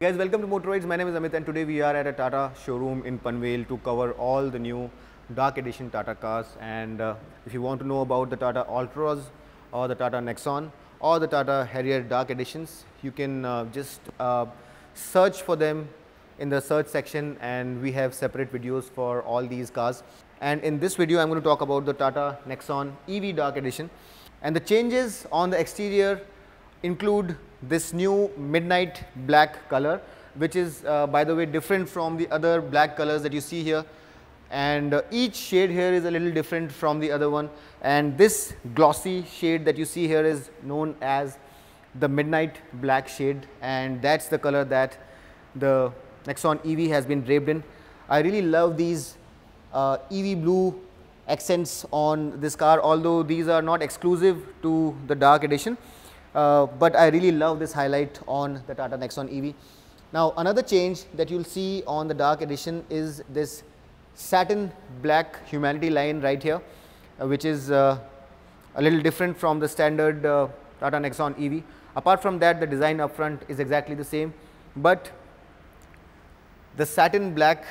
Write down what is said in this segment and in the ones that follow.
Guys, welcome to Motoroids. My name is Amit and today we are at a Tata showroom in Panvel to cover all the new Dark Edition Tata cars. And if you want to know about the Tata Altroz or the Tata Nexon or the Tata Harrier Dark Editions, you can just search for them in the search section, and we have separate videos for all these cars. And in this video, I'm going to talk about the Tata Nexon EV Dark Edition. And the changes on the exterior include this new midnight black color, which is by the way different from the other black colors that you see here, and each shade here is a little different from the other one. And this glossy shade that you see here is known as the midnight black shade, and that's the color that the Nexon EV has been draped in. I really love these EV blue accents on this car, although these are not exclusive to the Dark Edition. But I really love this highlight on the Tata Nexon EV. Now, another change that you'll see on the Dark Edition is this satin black humanity line right here, which is a little different from the standard Tata Nexon EV. Apart from that, the design up front is exactly the same, but the satin black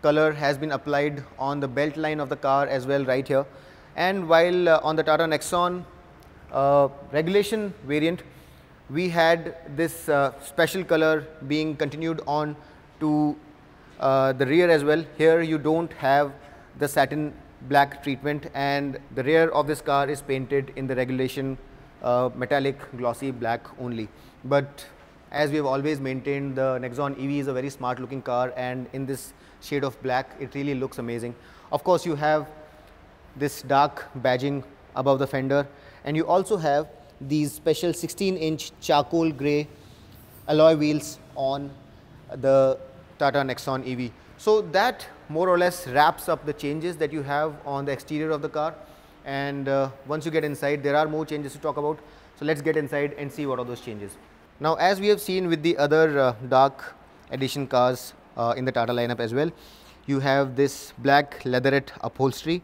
color has been applied on the belt line of the car as well right here. And while on the Tata Nexon regulation variant, we had this special color being continued on to the rear as well. Here you don't have the satin black treatment, and the rear of this car is painted in the regulation metallic glossy black only. But as we have always maintained, the Nexon EV is a very smart looking car, and in this shade of black it really looks amazing. Of course, you have this dark badging above the fender, and you also have these special 16-inch charcoal grey alloy wheels on the Tata Nexon EV. So that more or less wraps up the changes that you have on the exterior of the car. And once you get inside, there are more changes to talk about. So let's get inside and see what are those changes. Now, as we have seen with the other Dark Edition cars in the Tata lineup as well, you have this black leatherette upholstery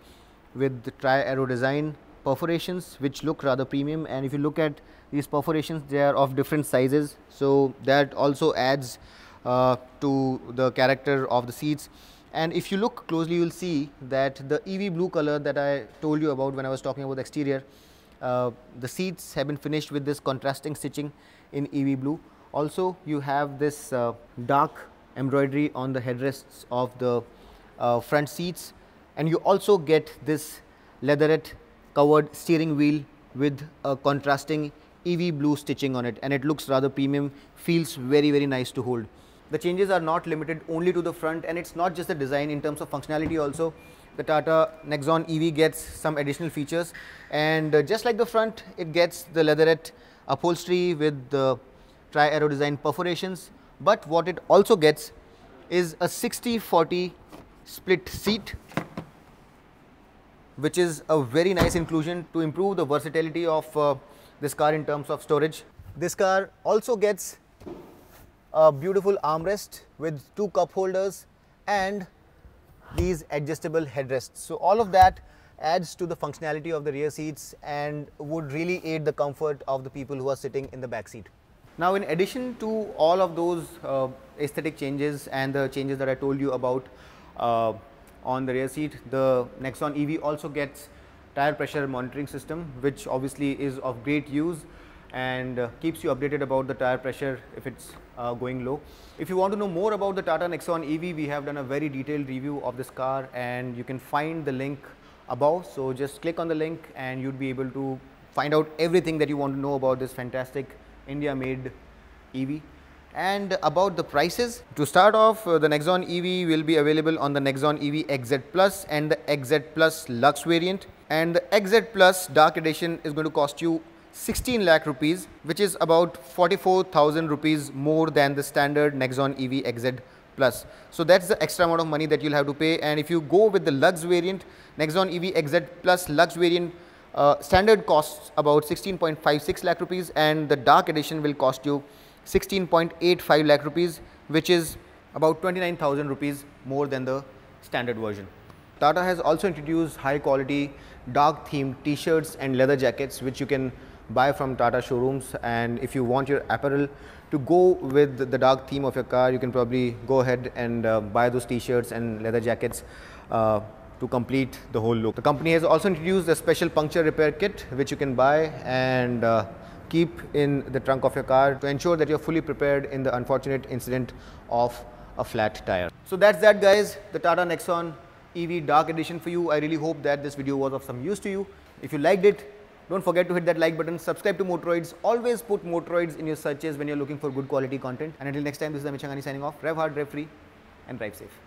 with the tri-arrow design perforations, which look rather premium. And if you look at these perforations, they are of different sizes, so that also adds to the character of the seats. And if you look closely, you will see that the EV blue color that I told you about when I was talking about the exterior, the seats have been finished with this contrasting stitching in EV blue. Also, you have this dark embroidery on the headrests of the front seats, and you also get this leatherette covered steering wheel with a contrasting EV blue stitching on it, and it looks rather premium, feels very, very nice to hold. The changes are not limited only to the front, and it's not just the design. In terms of functionality also, the Tata Nexon EV gets some additional features, and just like the front, it gets the leatherette upholstery with the tri-arrow design perforations. But what it also gets is a 60-40 split seat, which is a very nice inclusion to improve the versatility of this car in terms of storage. This car also gets a beautiful armrest with 2 cup holders and these adjustable headrests. So all of that adds to the functionality of the rear seats and would really aid the comfort of the people who are sitting in the back seat. Now, in addition to all of those aesthetic changes and the changes that I told you about on the rear seat, the Nexon EV also gets tire pressure monitoring system, which obviously is of great use and keeps you updated about the tire pressure if it's going low. If you want to know more about the Tata Nexon EV, we have done a very detailed review of this car, and you can find the link above. So just click on the link and you'd be able to find out everything that you want to know about this fantastic India-made EV. And about the prices, to start off, the Nexon EV will be available on the Nexon EV XZ Plus and the XZ Plus Lux variant, and the XZ Plus Dark Edition is going to cost you 16 lakh rupees, which is about 44,000 rupees more than the standard Nexon EV XZ Plus. So that's the extra amount of money that you'll have to pay. And if you go with the Lux variant, Nexon EV XZ Plus Lux variant, standard costs about 16.56 lakh rupees, and the dark edition will cost you 16.85 lakh rupees, which is about 29,000 rupees more than the standard version. Tata has also introduced high quality dark themed t-shirts and leather jackets, which you can buy from Tata showrooms. And if you want your apparel to go with the dark theme of your car, you can probably go ahead and buy those t-shirts and leather jackets to complete the whole look. The company has also introduced a special puncture repair kit, which you can buy and keep in the trunk of your car to ensure that you're fully prepared in the unfortunate incident of a flat tire. So that's that, guys, the Tata Nexon EV Dark Edition for you. I really hope that this video was of some use to you. If you liked it, don't forget to hit that like button, subscribe to Motoroids, always put Motoroids in your searches when you're looking for good quality content. And until next time, this is Amit Shanghani signing off. Rev hard, rev free, and drive safe.